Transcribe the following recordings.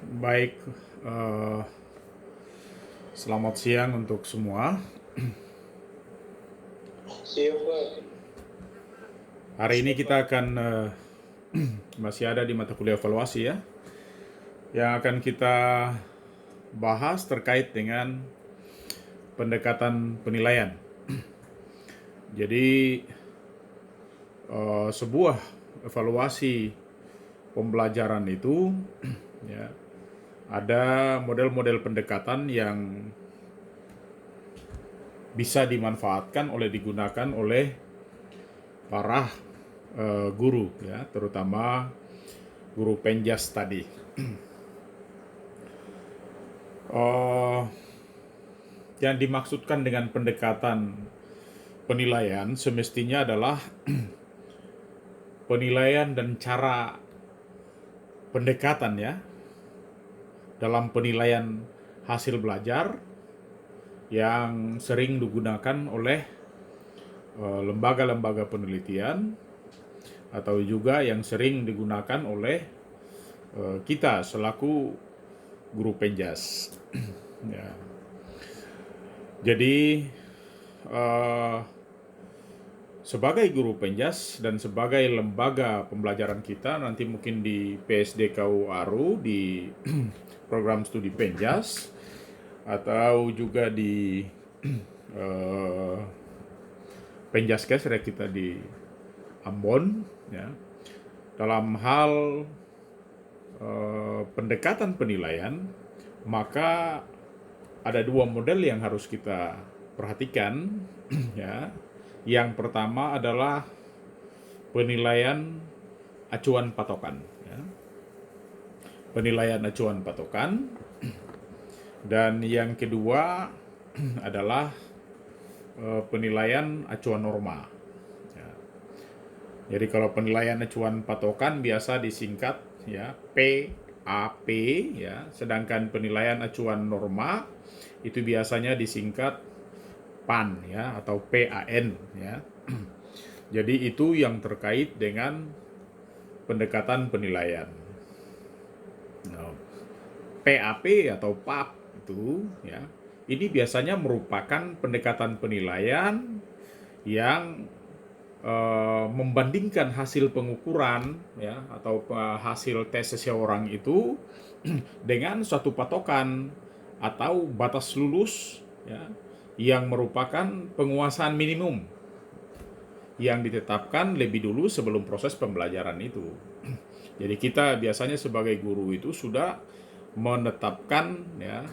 Baik, eh, selamat siang untuk semua. Siapa? Hari ini kita akan masih ada di mata kuliah evaluasi ya, yang akan kita bahas terkait dengan pendekatan penilaian. Jadi sebuah evaluasi pembelajaran itu ya ada model-model pendekatan yang bisa dimanfaatkan digunakan oleh para guru ya, terutama guru penjas tadi. Eh, yang dimaksudkan dengan pendekatan penilaian semestinya adalah penilaian dan cara pendekatan ya dalam penilaian hasil belajar yang sering digunakan oleh lembaga-lembaga penelitian atau juga yang sering digunakan oleh kita selaku guru penjas. Ya. Jadi eh, sebagai guru penjas dan sebagai lembaga pembelajaran kita nanti mungkin di PSDKU Aru di program studi penjas atau juga di eh, Penjaskes kita di Ambon ya, dalam hal pendekatan penilaian, maka ada dua model yang harus kita perhatikan ya. Yang pertama adalah penilaian acuan patokan ya. Penilaian acuan patokan, dan yang kedua adalah penilaian acuan norma ya. Jadi kalau penilaian acuan patokan biasa disingkat ya PAP ya, sedangkan penilaian acuan norma itu biasanya disingkat PAN ya atau PAN ya. Jadi itu yang terkait dengan pendekatan penilaian. Nah, PAP atau PAP itu ya, ini biasanya merupakan pendekatan penilaian yang membandingkan hasil pengukuran ya atau hasil tes seseorang itu dengan suatu patokan atau batas lulus ya yang merupakan penguasaan minimum yang ditetapkan lebih dulu sebelum proses pembelajaran itu. Jadi kita biasanya sebagai guru itu sudah menetapkan ya.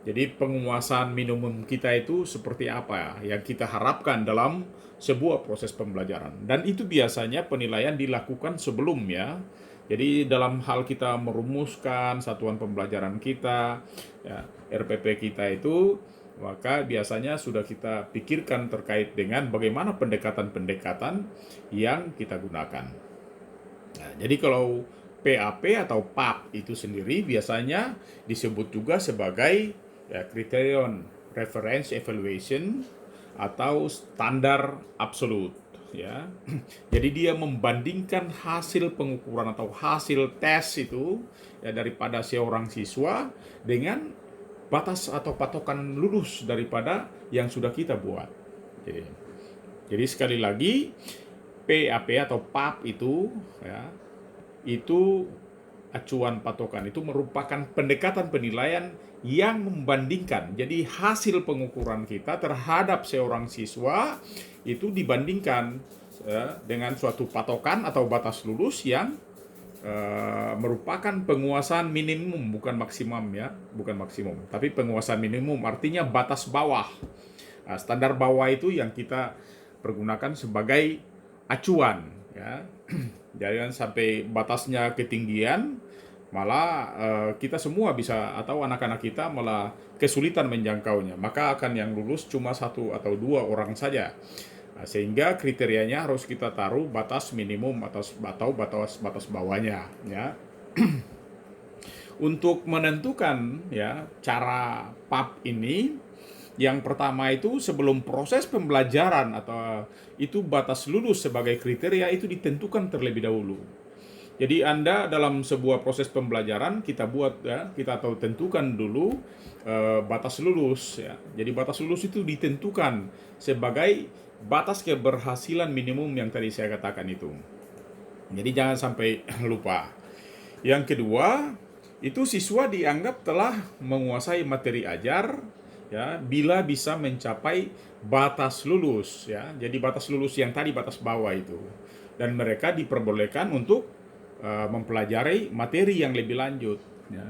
Jadi penguasaan minimum kita itu seperti apa yang kita harapkan dalam sebuah proses pembelajaran. Dan itu biasanya penilaian dilakukan sebelum ya. Jadi dalam hal kita merumuskan satuan pembelajaran kita, ya, RPP kita itu, maka biasanya sudah kita pikirkan terkait dengan bagaimana pendekatan-pendekatan yang kita gunakan. Nah, jadi kalau PAP atau PAP itu sendiri biasanya disebut juga sebagai ya, Criterion Reference Evaluation atau standar absolut ya. Jadi dia membandingkan hasil pengukuran atau hasil tes itu ya daripada seorang siswa dengan batas atau patokan lulus daripada yang sudah kita buat. Jadi sekali lagi PAP atau PAP itu ya, itu acuan patokan itu merupakan pendekatan penilaian yang membandingkan. Jadi hasil pengukuran kita terhadap seorang siswa itu dibandingkan dengan suatu patokan atau batas lulus yang merupakan penguasaan minimum, bukan maksimum ya, bukan maksimum, tapi penguasaan minimum artinya batas bawah. Nah, standar bawah itu yang kita pergunakan sebagai acuan ya. Jangan sampai batasnya ketinggian malah kita semua bisa atau anak-anak kita malah kesulitan menjangkaunya, maka akan yang lulus cuma satu atau dua orang saja. Nah, sehingga kriterianya harus kita taruh batas minimum atau batas bawahnya ya. Untuk menentukan ya cara PAP ini, yang pertama itu sebelum proses pembelajaran atau itu batas lulus sebagai kriteria itu ditentukan terlebih dahulu. Jadi Anda dalam sebuah proses pembelajaran kita buat ya, kita tahu tentukan dulu batas lulus ya. Jadi batas lulus itu ditentukan sebagai batas keberhasilan minimum yang tadi saya katakan itu. Jadi jangan sampai lupa. Yang kedua, itu siswa dianggap telah menguasai materi ajar ya bila bisa mencapai batas lulus ya. Jadi batas lulus yang tadi batas bawah itu. Dan mereka diperbolehkan untuk mempelajari materi yang lebih lanjut ya.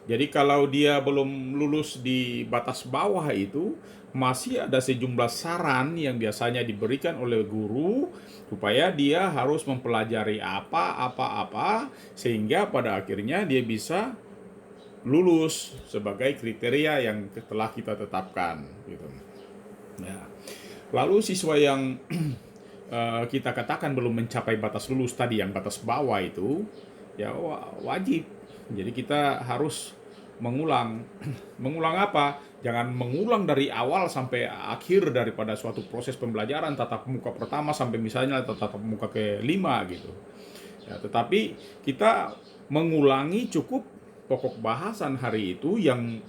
Jadi kalau dia belum lulus di batas bawah itu, masih ada sejumlah saran yang biasanya diberikan oleh guru supaya dia harus mempelajari apa sehingga pada akhirnya dia bisa lulus sebagai kriteria yang telah kita tetapkan gitu. Ya. Lalu siswa yang kita katakan belum mencapai batas lulus tadi yang batas bawah itu ya wajib. Jadi kita harus mengulang. Mengulang apa? Jangan mengulang dari awal sampai akhir daripada suatu proses pembelajaran tatap muka pertama sampai misalnya tatap muka ke-5 gitu. Ya, tetapi kita mengulangi cukup pokok bahasan hari itu yang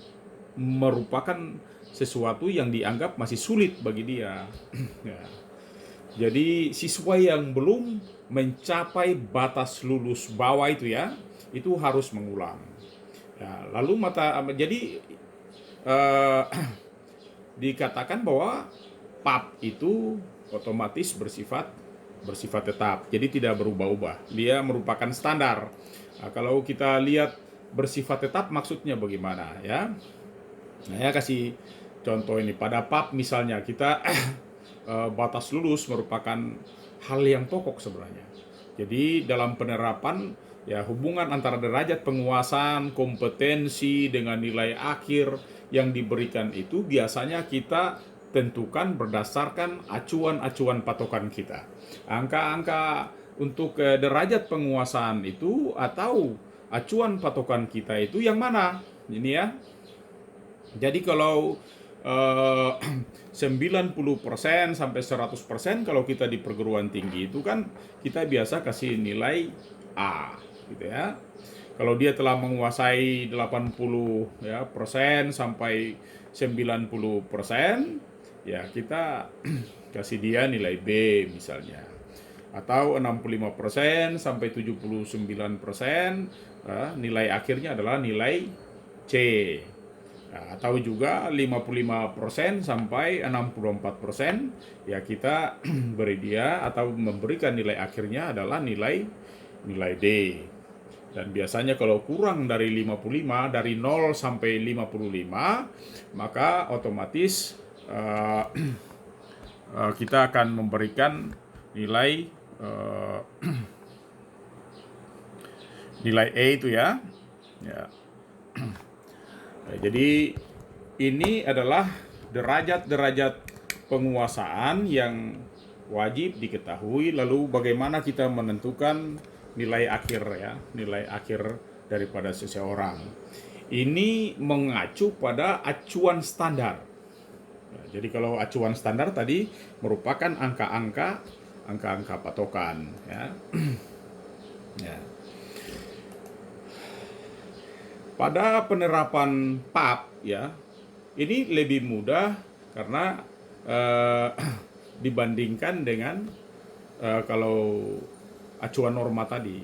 merupakan sesuatu yang dianggap masih sulit bagi dia. Ya. Jadi siswa yang belum mencapai batas lulus bawah itu ya, itu harus mengulang. Ya, lalu jadi dikatakan bahwa PAP itu otomatis bersifat tetap, jadi tidak berubah-ubah. Dia merupakan standar. Nah, kalau kita lihat bersifat tetap maksudnya bagaimana ya? Nah, ya kasih contoh ini pada PAP misalnya kita batas lulus merupakan hal yang pokok sebenarnya. Jadi dalam penerapan ya hubungan antara derajat penguasaan, kompetensi dengan nilai akhir yang diberikan itu biasanya kita tentukan berdasarkan acuan-acuan patokan kita. Angka-angka untuk derajat penguasaan itu atau acuan patokan kita itu yang mana? Ini ya. Jadi kalau 90% sampai 100% kalau kita di perguruan tinggi itu kan kita biasa kasih nilai A gitu ya. Kalau dia telah menguasai 80 ya persen sampai 90% ya kita kasih dia nilai B misalnya. Atau 65% sampai 79% nilai akhirnya adalah nilai C. Nah, atau juga 55% sampai 64% ya kita beri dia atau memberikan nilai akhirnya adalah nilai D. Dan biasanya kalau kurang dari 55 dari 0 sampai 55 maka otomatis kita akan memberikan nilai nilai E itu ya. Ya. Jadi ini adalah derajat-derajat penguasaan yang wajib diketahui. Lalu bagaimana kita menentukan nilai akhir ya, nilai akhir daripada seseorang. Ini mengacu pada acuan standar. Ya, jadi kalau acuan standar tadi merupakan angka-angka patokan ya. Ya. Pada penerapan PAP ya, ini lebih mudah karena dibandingkan dengan kalau acuan norma tadi.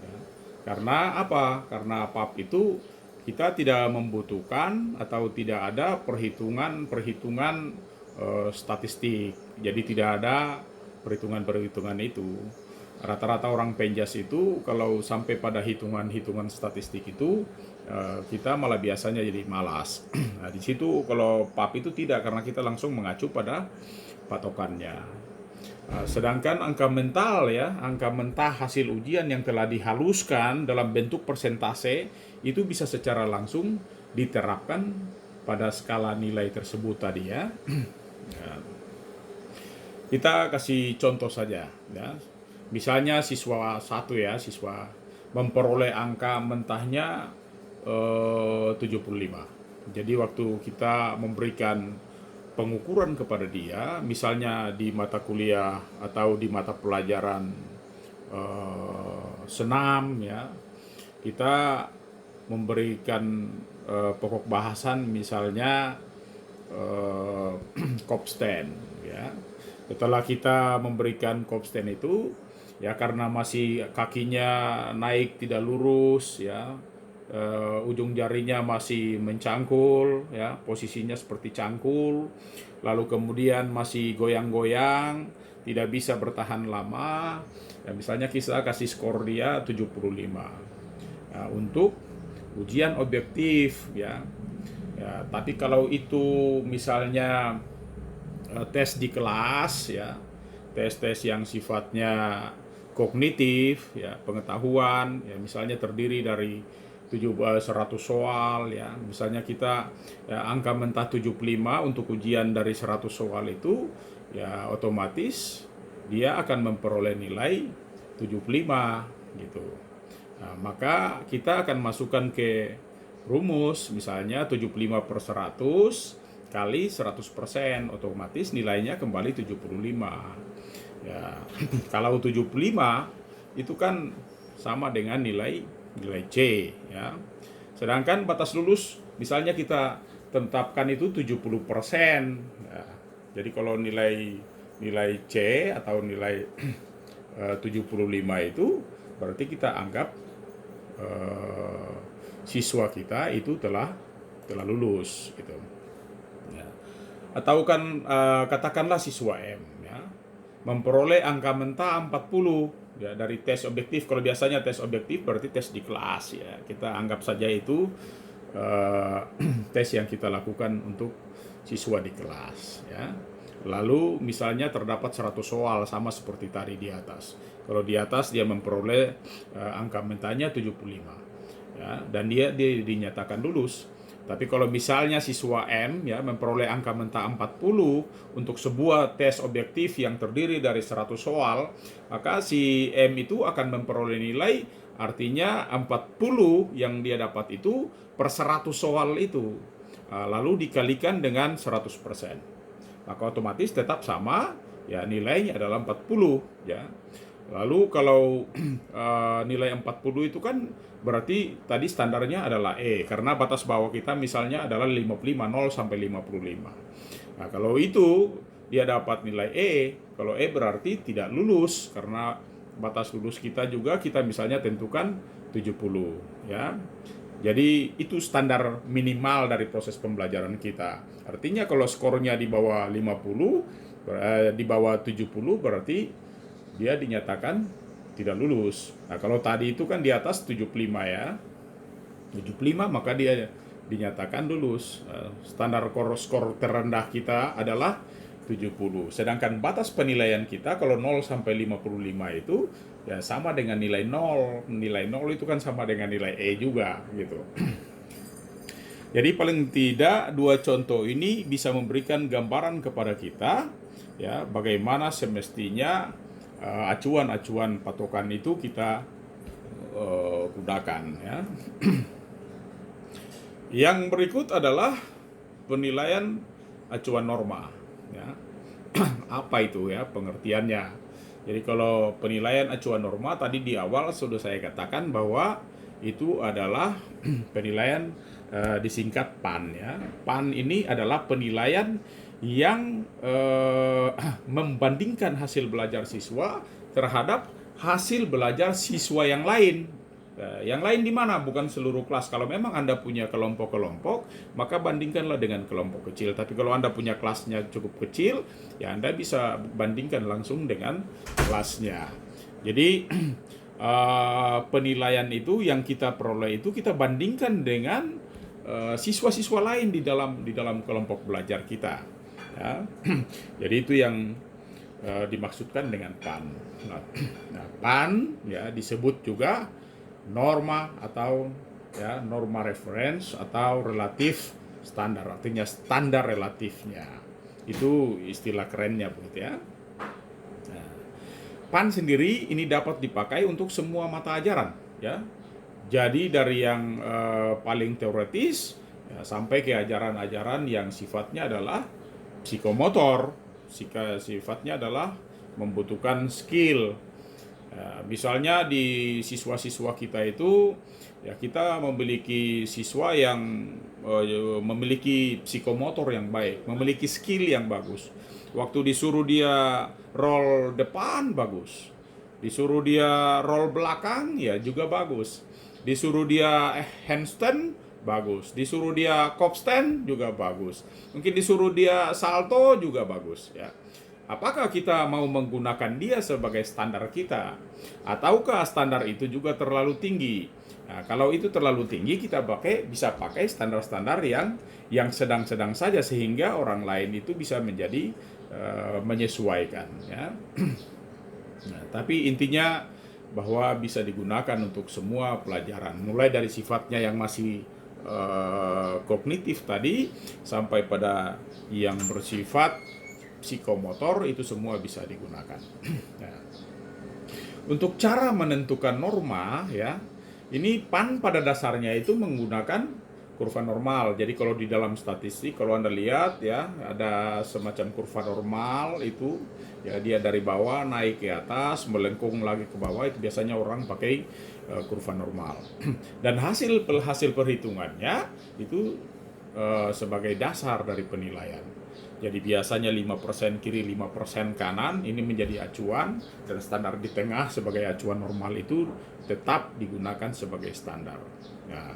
Ya. Karena apa? Karena PAP itu kita tidak membutuhkan atau tidak ada perhitungan statistik. Jadi tidak ada perhitungan itu. Rata-rata orang penjas itu kalau sampai pada hitungan statistik itu kita malah biasanya jadi malas. Nah, di situ kalau PAP itu tidak karena kita langsung mengacu pada patokannya. Sedangkan angka mental ya, angka mentah hasil ujian yang telah dihaluskan dalam bentuk persentase itu bisa secara langsung diterapkan pada skala nilai tersebut tadi ya. Kita kasih contoh saja ya. Misalnya siswa memperoleh angka mentahnya 75. Jadi waktu kita memberikan pengukuran kepada dia, misalnya di mata kuliah atau di mata pelajaran senam, ya, kita memberikan pokok bahasan misalnya kopsten, ya. Setelah kita memberikan kopsten itu, ya, karena masih kakinya naik tidak lurus, ya, ujung jarinya masih mencangkul, ya, posisinya seperti cangkul, lalu kemudian masih goyang-goyang, tidak bisa bertahan lama, ya, misalnya kita kasih skor dia 75. Nah, untuk ujian objektif, ya. Ya, tapi kalau itu misalnya tes di kelas, ya, tes-tes yang sifatnya kognitif, ya, pengetahuan, ya, misalnya terdiri dari 100 soal, ya, misalnya kita, ya, angka mentah 75 untuk ujian dari 100 soal itu, ya, otomatis dia akan memperoleh nilai 75 gitu. Nah, maka kita akan masukkan ke rumus, misalnya 75/100 kali 100%, otomatis nilainya kembali 75. Ya, kalau 75 itu kan sama dengan nilai C, ya. Sedangkan batas lulus misalnya kita tetapkan itu 70%. Ya. Jadi kalau nilai C atau nilai 75 itu berarti kita anggap siswa kita itu telah lulus gitu. Ya. Atau kan katakanlah siswa M, ya, memperoleh angka mentah 40, ya, dari tes objektif. Kalau biasanya tes objektif berarti tes di kelas, ya. Kita anggap saja itu tes yang kita lakukan untuk siswa di kelas, ya. Lalu misalnya terdapat 100 soal sama seperti tadi di atas. Kalau di atas dia memperoleh angka mentahnya 75, ya, dan dia dinyatakan lulus. Tapi kalau misalnya siswa M, ya, memperoleh angka mentah 40 untuk sebuah tes objektif yang terdiri dari 100 soal, maka si M itu akan memperoleh nilai, artinya 40 yang dia dapat itu per 100 soal itu, lalu dikalikan dengan 100%. Maka otomatis tetap sama, ya, nilainya adalah 40, ya. Lalu kalau nilai 40 itu kan berarti tadi standarnya adalah E, karena batas bawah kita misalnya adalah 55, 0 sampai 55. Nah, kalau itu dia dapat nilai E, kalau E berarti tidak lulus, karena batas lulus kita juga kita misalnya tentukan 70, ya. Jadi itu standar minimal dari proses pembelajaran kita. Artinya kalau skornya di bawah 50, di bawah 70 berarti dia dinyatakan tidak lulus. Nah, kalau tadi itu kan di atas 75, ya. 75 maka dia dinyatakan lulus. Standar skor terendah kita adalah 70. Sedangkan batas penilaian kita kalau 0 sampai 55 itu ya sama dengan nilai 0. Nilai 0 itu kan sama dengan nilai E juga gitu. Jadi paling tidak dua contoh ini bisa memberikan gambaran kepada kita, ya, bagaimana semestinya acuan-acuan patokan itu kita gunakan, ya. Yang berikut adalah penilaian acuan norma, ya. Apa itu, ya, pengertiannya? Jadi kalau penilaian acuan norma tadi di awal sudah saya katakan bahwa itu adalah penilaian disingkat PAN, ya. PAN ini adalah penilaian yang membandingkan hasil belajar siswa terhadap hasil belajar siswa yang lain. Yang lain di mana? Bukan seluruh kelas. Kalau memang Anda punya kelompok-kelompok, maka bandingkanlah dengan kelompok kecil. Tapi kalau Anda punya kelasnya cukup kecil, ya Anda bisa bandingkan langsung dengan kelasnya. Jadi penilaian itu yang kita peroleh itu kita bandingkan dengan siswa-siswa lain di dalam kelompok belajar kita, ya. Jadi itu yang dimaksudkan dengan PAN. Nah, PAN, ya, disebut juga norma atau, ya, norma reference atau relatif standar, artinya standar relatifnya. Itu istilah kerennya begitu, ya. Nah, PAN sendiri ini dapat dipakai untuk semua mata ajaran, ya. Jadi dari yang paling teoretis, ya, sampai ke ajaran-ajaran yang sifatnya adalah psikomotor, sifatnya adalah membutuhkan skill. Ya, misalnya di siswa-siswa kita itu, ya kita memiliki siswa yang memiliki psikomotor yang baik, memiliki skill yang bagus. Waktu disuruh dia roll depan bagus, disuruh dia roll belakang ya juga bagus, disuruh dia handstand bagus, disuruh dia kopstand juga bagus, mungkin disuruh dia salto juga bagus ya. Apakah kita mau menggunakan dia sebagai standar kita? Ataukah standar itu juga terlalu tinggi? Nah, kalau itu terlalu tinggi, kita bisa pakai standar-standar yang sedang-sedang saja, sehingga orang lain itu bisa menjadi menyesuaikan. Ya. Nah, tapi intinya bahwa bisa digunakan untuk semua pelajaran, mulai dari sifatnya yang masih kognitif tadi, sampai pada yang bersifat psikomotor, itu semua bisa digunakan. Nah, untuk cara menentukan norma ya, ini PAN pada dasarnya itu menggunakan kurva normal. Jadi kalau di dalam statistik, kalau Anda lihat ya, ada semacam kurva normal itu ya, dia dari bawah naik ke atas, melengkung lagi ke bawah, itu biasanya orang pakai kurva normal. Dan hasil perhitungannya itu sebagai dasar dari penilaian. Jadi biasanya 5% kiri, 5% kanan, ini menjadi acuan, dan standar di tengah sebagai acuan normal itu tetap digunakan sebagai standar. Nah,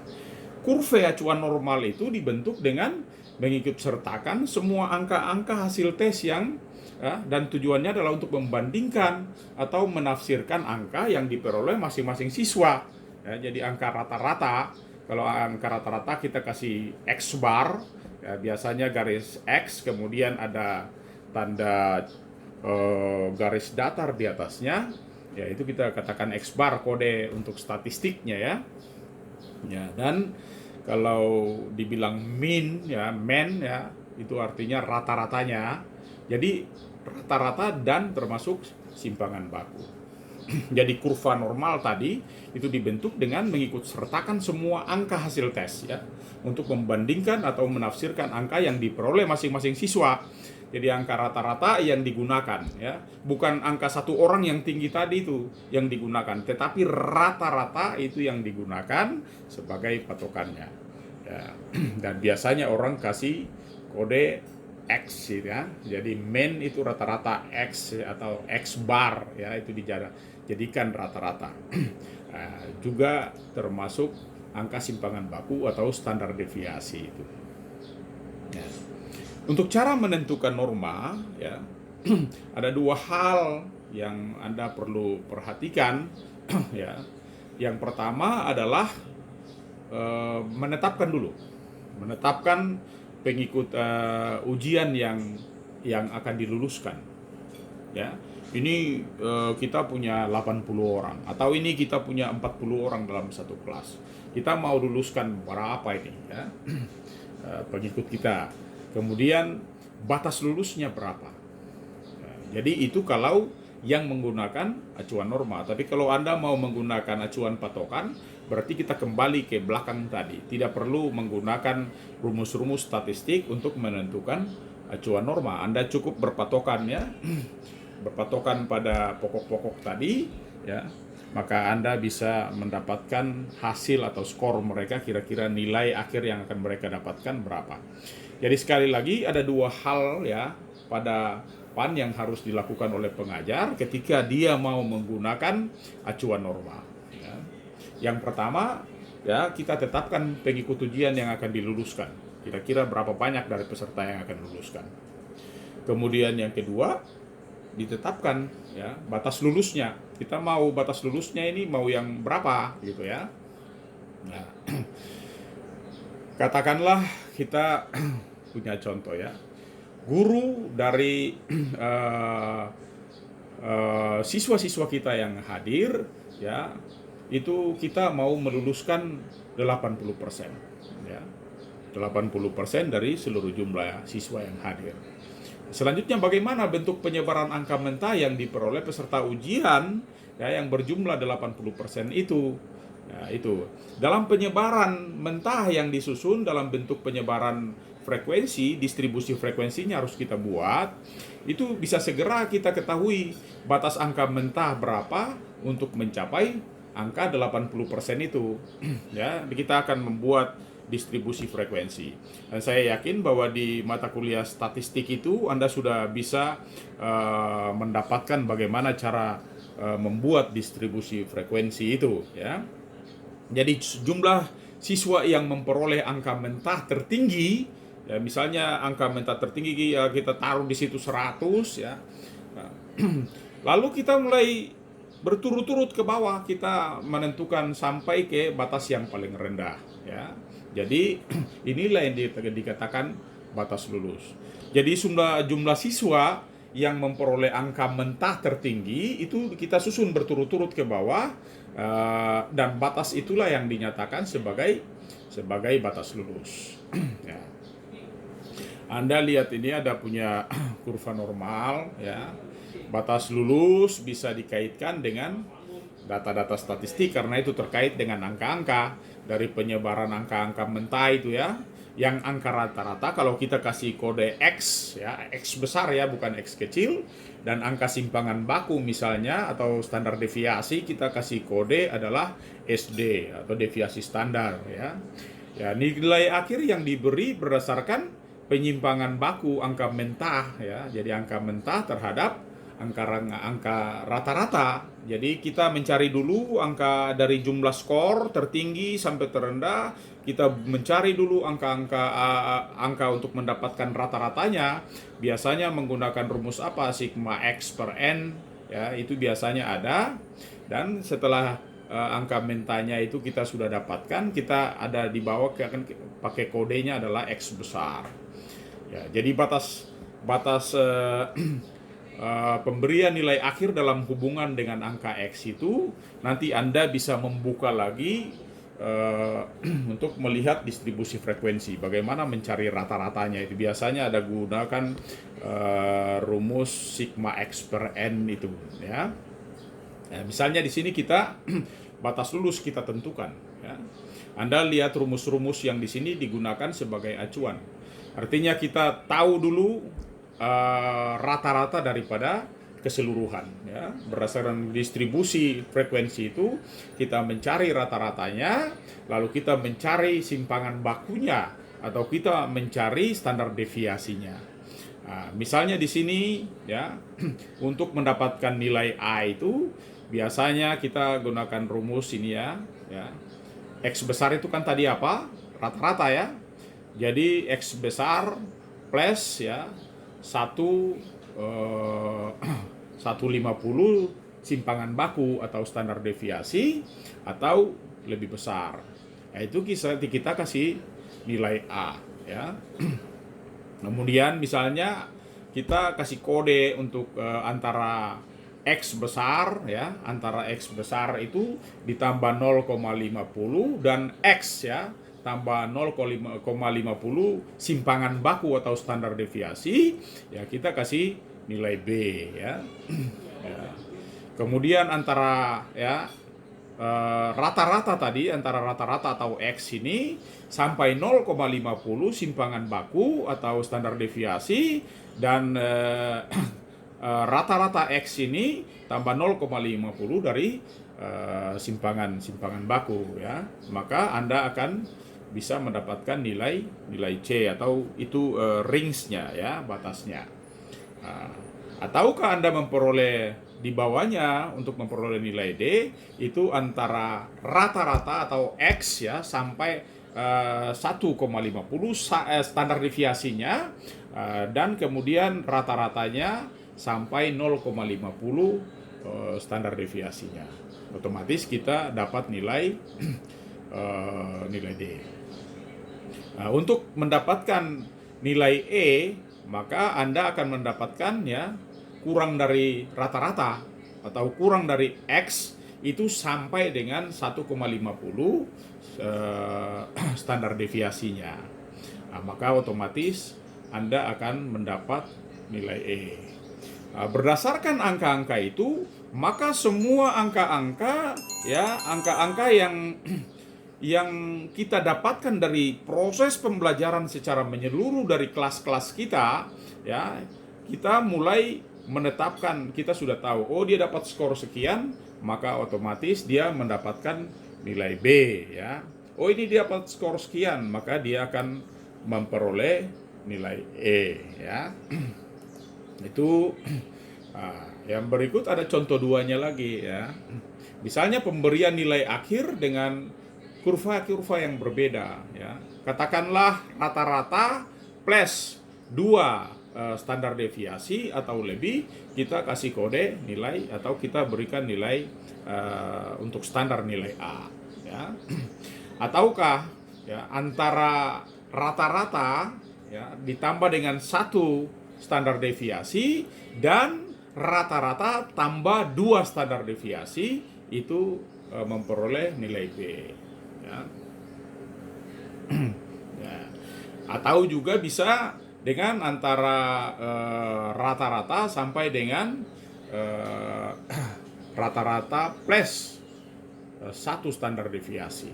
kurva acuan normal itu dibentuk dengan mengikut sertakan semua angka-angka hasil tes yang dan tujuannya adalah untuk membandingkan atau menafsirkan angka yang diperoleh masing-masing siswa. Ya, jadi angka rata-rata, kalau angka rata-rata kita kasih X bar, ya, biasanya garis X, kemudian ada tanda garis datar di atasnya, ya itu kita katakan X bar, kode untuk statistiknya ya. Ya, dan kalau dibilang mean ya, itu artinya rata-ratanya. Jadi rata-rata dan termasuk simpangan baku. Jadi kurva normal tadi itu dibentuk dengan mengikut sertakan semua angka hasil tes ya, untuk membandingkan atau menafsirkan angka yang diperoleh masing-masing siswa. Jadi angka rata-rata yang digunakan ya, bukan angka satu orang yang tinggi tadi itu yang digunakan, tetapi rata-rata itu yang digunakan sebagai patokannya ya. Dan biasanya orang kasih kode X ya. Jadi mean itu rata-rata X atau X bar ya, itu dijadikan rata-rata. Nah, juga termasuk angka simpangan baku atau standar deviasi itu. Ya. Untuk cara menentukan norma ya, ada dua hal yang Anda perlu perhatikan ya. Yang pertama adalah menetapkan pengikut ujian yang akan diluluskan ya. Ini kita punya 80 orang, atau ini kita punya 40 orang dalam satu kelas. Kita mau luluskan berapa ini ya, pengikut kita. Kemudian batas lulusnya berapa. Jadi itu kalau yang menggunakan acuan norma. Tapi kalau Anda mau menggunakan acuan patokan, berarti kita kembali ke belakang tadi. Tidak perlu menggunakan rumus-rumus statistik untuk menentukan acuan norma. Anda cukup berpatokan ya, berpatokan pada pokok-pokok tadi ya, maka Anda bisa mendapatkan hasil atau skor mereka, kira-kira nilai akhir yang akan mereka dapatkan berapa. Jadi sekali lagi ada dua hal ya pada PAN yang harus dilakukan oleh pengajar ketika dia mau menggunakan acuan norma ya. Yang pertama ya, kita tetapkan pengikut ujian yang akan diluluskan, kira-kira berapa banyak dari peserta yang akan luluskan. Kemudian yang kedua, ditetapkan ya batas lulusnya. Kita mau batas lulusnya ini mau yang berapa gitu ya. Nah, katakanlah kita punya contoh ya, guru dari siswa-siswa kita yang hadir ya, itu kita mau meluluskan 80% ya, 80% dari seluruh jumlah siswa yang hadir. Selanjutnya, bagaimana bentuk penyebaran angka mentah yang diperoleh peserta ujian ya, yang berjumlah 80% itu. Nah, itu dalam penyebaran mentah yang disusun dalam bentuk penyebaran frekuensi, distribusi frekuensinya harus kita buat. Itu bisa segera kita ketahui batas angka mentah berapa, untuk mencapai angka 80% itu. Ya, kita akan membuat distribusi frekuensi. Dan saya yakin bahwa di mata kuliah statistik itu Anda sudah bisa mendapatkan bagaimana cara membuat distribusi frekuensi itu, ya. Jadi jumlah siswa yang memperoleh angka mentah tertinggi, ya, misalnya angka mentah tertinggi ya kita taruh di situ 100, ya. Lalu kita mulai berturut-turut ke bawah, kita menentukan sampai ke batas yang paling rendah, ya. Jadi inilah yang dikatakan batas lulus. Jadi jumlah siswa yang memperoleh angka mentah tertinggi itu kita susun berturut-turut ke bawah, dan batas itulah yang dinyatakan sebagai batas lulus. Ya. Anda lihat ini ada punya kurva normal, ya. Batas lulus bisa dikaitkan dengan data-data statistik karena itu terkait dengan angka-angka dari penyebaran angka-angka mentah itu, ya. Yang angka rata-rata kalau kita kasih kode X, ya, X besar ya, bukan X kecil, dan angka simpangan baku misalnya atau standar deviasi kita kasih kode adalah SD atau deviasi standar, ya. Ya, nilai akhir yang diberi berdasarkan penyimpangan baku angka mentah, ya. Jadi angka mentah terhadap angka rata-rata. Jadi kita mencari dulu angka dari jumlah skor tertinggi sampai terendah. Kita mencari dulu angka untuk mendapatkan rata-ratanya. Biasanya menggunakan rumus apa? Sigma X per N, ya, itu biasanya ada. Dan setelah angka mentahnya itu kita sudah dapatkan, kita ada di bawah akan pakai kodenya adalah X besar. Ya, jadi batas pemberian nilai akhir dalam hubungan dengan angka X itu nanti Anda bisa membuka lagi untuk melihat distribusi frekuensi, bagaimana mencari rata-ratanya. Itu biasanya ada gunakan rumus sigma X per N itu, ya. Ya, misalnya di sini kita batas lulus kita tentukan, ya. Anda lihat rumus-rumus yang di sini digunakan sebagai acuan. Artinya kita tahu dulu rata-rata daripada keseluruhan, ya. Berdasarkan distribusi frekuensi itu kita mencari rata-ratanya, lalu kita mencari simpangan bakunya atau kita mencari standar deviasinya. Nah, misalnya di sini, ya, untuk mendapatkan nilai A itu biasanya kita gunakan rumus ini, ya. X besar itu kan tadi apa? Rata-rata, ya. Jadi X besar plus, ya, 150 simpangan baku atau standar deviasi atau lebih besar. Nah, itu kita kasih nilai A, ya. Kemudian misalnya kita kasih kode untuk antara X besar, ya, antara X besar itu ditambah 0,50 dan X, ya, tambah 0,50 simpangan baku atau standar deviasi, ya, kita kasih nilai B, ya. Ya. Kemudian antara, ya, rata-rata tadi, antara rata-rata atau X ini sampai 0,50 simpangan baku atau standar deviasi, dan rata-rata X ini tambah 0,50 dari simpangan baku, ya. Maka Anda akan bisa mendapatkan nilai C atau itu range-nya, ya, batasnya. Ataukah Anda memperoleh di bawahnya untuk memperoleh nilai D itu antara rata-rata atau X, ya, sampai 1,50 standar deviasinya, dan kemudian rata-ratanya sampai 0,50 standar deviasinya. Otomatis kita dapat nilai D. Nah, untuk mendapatkan nilai E, maka Anda akan mendapatkan, ya, kurang dari rata-rata atau kurang dari X itu sampai dengan 1,50 standar deviasinya. Nah, maka otomatis Anda akan mendapat nilai E. Nah, berdasarkan angka-angka itu, maka semua angka-angka, ya, angka-angka yang kita dapatkan dari proses pembelajaran secara menyeluruh dari kelas-kelas kita, ya, kita mulai menetapkan, kita sudah tahu, oh dia dapat skor sekian, maka otomatis dia mendapatkan nilai B, ya. Oh ini dia dapat skor sekian, maka dia akan memperoleh nilai E, ya. Itu yang berikut ada contoh duanya lagi, ya. Misalnya pemberian nilai akhir dengan kurva-kurva yang berbeda, ya. Katakanlah rata-rata plus 2 standar deviasi atau lebih, kita kasih kode nilai atau kita berikan nilai untuk standar nilai A, ya. Ataukah ya antara rata-rata ya ditambah dengan 1 standar deviasi dan rata-rata tambah 2 standar deviasi, itu memperoleh nilai B, ya. Ya. Atau juga bisa dengan antara rata-rata sampai dengan rata-rata plus 1 standar deviasi.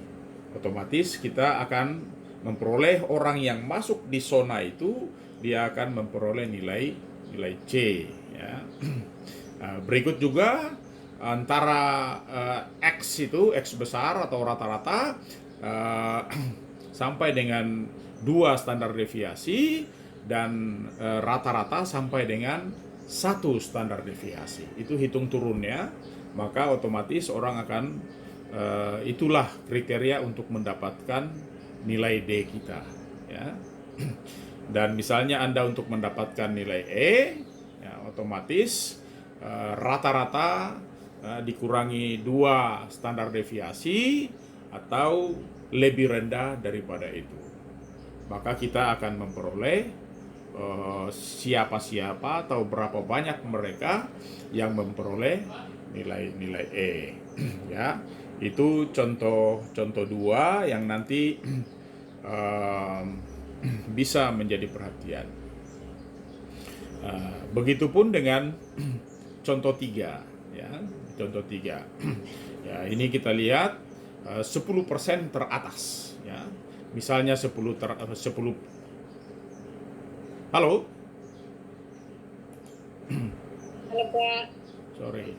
Otomatis kita akan memperoleh orang yang masuk di zona itu, dia akan memperoleh nilai C, ya. Berikut juga antara X itu, X besar atau rata-rata sampai dengan 2 standar deviasi dan rata-rata sampai dengan 1 standar deviasi. Itu hitung turunnya, maka otomatis orang akan itulah kriteria untuk mendapatkan nilai D kita, ya. Dan misalnya Anda untuk mendapatkan nilai E, ya, otomatis rata-rata dikurangi 2 standar deviasi atau lebih rendah daripada itu, maka kita akan memperoleh siapa-siapa atau berapa banyak mereka yang memperoleh nilai E. Ya, itu contoh 2 yang nanti bisa menjadi perhatian. Begitupun dengan contoh 3, ya. Contoh 3. Ya, ini kita lihat 10% teratas, ya. Misalnya 10. Halo? Halo Pak. Sorry.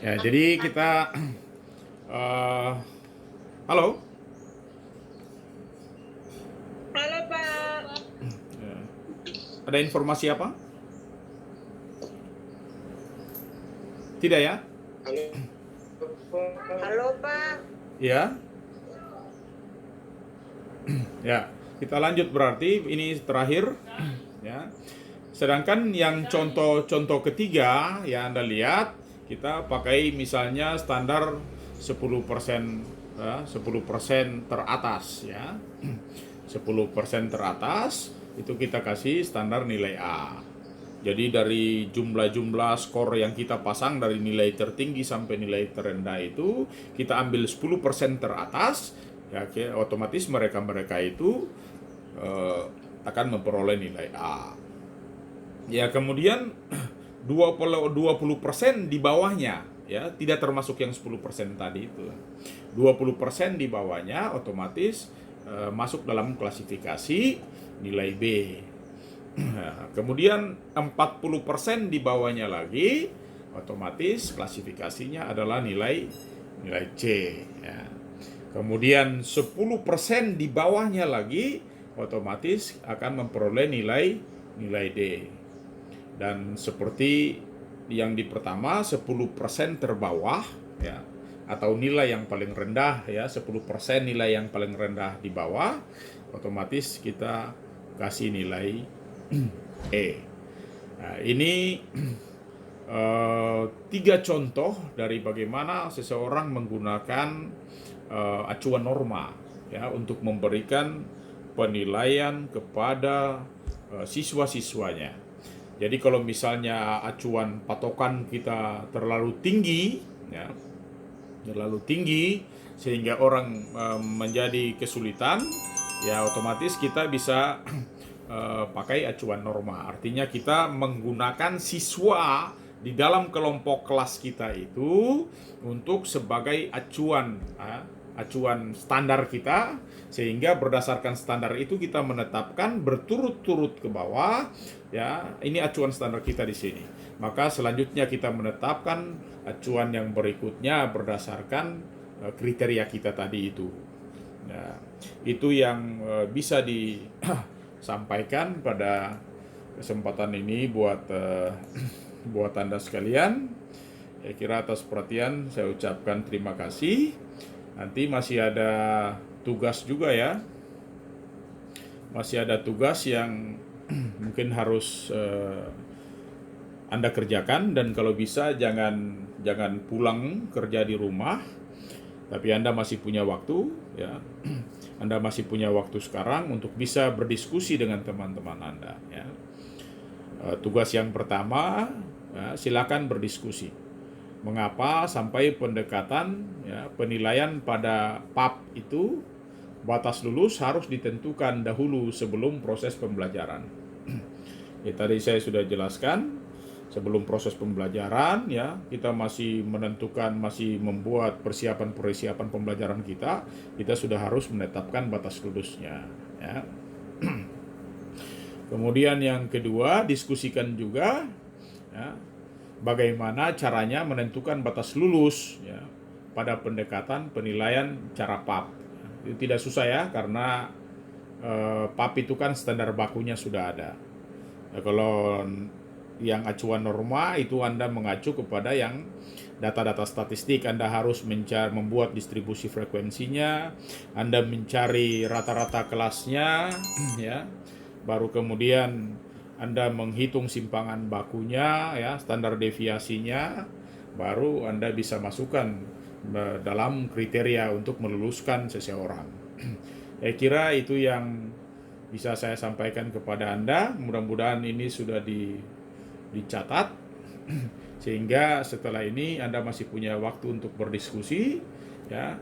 Ya, jadi kita halo? Halo Pak. Ya. Ada informasi apa? Tidak ya? Halo Pak. Ya. Ya, kita lanjut berarti ini terakhir, ya. Sedangkan yang contoh ketiga ya Anda lihat, kita pakai misalnya standar 10%, ya, 10% teratas, ya. 10% teratas itu kita kasih standar nilai A. Jadi dari jumlah skor yang kita pasang dari nilai tertinggi sampai nilai terendah itu, kita ambil 10% teratas, ya, otomatis mereka itu akan memperoleh nilai A. Ya, kemudian 20% di bawahnya, ya, tidak termasuk yang 10% tadi itu. 20% di bawahnya otomatis masuk dalam klasifikasi nilai B. Nah, kemudian 40% di bawahnya lagi otomatis klasifikasinya adalah nilai C, ya. Kemudian 10% di bawahnya lagi otomatis akan memperoleh nilai D. Dan seperti yang di pertama, 10% terbawah, ya, atau nilai yang paling rendah, ya, 10% nilai yang paling rendah di bawah, otomatis kita kasih nilai E. Nah, ini 3 contoh dari bagaimana seseorang menggunakan acuan norma, ya, untuk memberikan penilaian kepada siswa-siswanya. Jadi kalau misalnya acuan patokan kita terlalu tinggi, ya, terlalu tinggi sehingga orang menjadi kesulitan, ya otomatis kita bisa pakai acuan norma. Artinya kita menggunakan siswa di dalam kelompok kelas kita itu untuk sebagai acuan, acuan standar kita, sehingga berdasarkan standar itu kita menetapkan berturut-turut ke bawah, ya, ini acuan standar kita di sini. Maka selanjutnya kita menetapkan acuan yang berikutnya berdasarkan kriteria kita tadi itu. Nah, itu yang bisa disampaikan pada kesempatan ini buat buat Anda sekalian. Saya kira atas perhatian saya ucapkan terima kasih. Nanti masih ada tugas juga ya. Masih ada tugas yang mungkin harus Anda kerjakan, dan kalau bisa jangan pulang kerja di rumah. Tapi Anda masih punya waktu ya. Anda masih punya waktu sekarang untuk bisa berdiskusi dengan teman-teman Anda ya. Tugas yang pertama, ya, silakan berdiskusi. Mengapa sampai pendekatan ya, penilaian pada PAP itu batas lulus harus ditentukan dahulu sebelum proses pembelajaran. Ya, tadi saya sudah jelaskan, sebelum proses pembelajaran ya kita masih menentukan, masih membuat persiapan pembelajaran kita sudah harus menetapkan batas lulusnya ya. Kemudian yang kedua, diskusikan juga ya, bagaimana caranya menentukan batas lulus ya, pada pendekatan penilaian cara PAP. Itu tidak susah ya, karena PAP itu kan standar bakunya sudah ada. Nah, kalau yang acuan norma itu Anda mengacu kepada yang data-data statistik. Anda harus membuat distribusi frekuensinya, Anda mencari rata-rata kelasnya ya. Baru kemudian Anda menghitung simpangan bakunya ya, standar deviasinya, baru Anda bisa masukkan dalam kriteria untuk meluluskan seseorang. Saya kira itu yang bisa saya sampaikan kepada Anda. Mudah-mudahan ini sudah dicatat sehingga setelah ini Anda masih punya waktu untuk berdiskusi ya.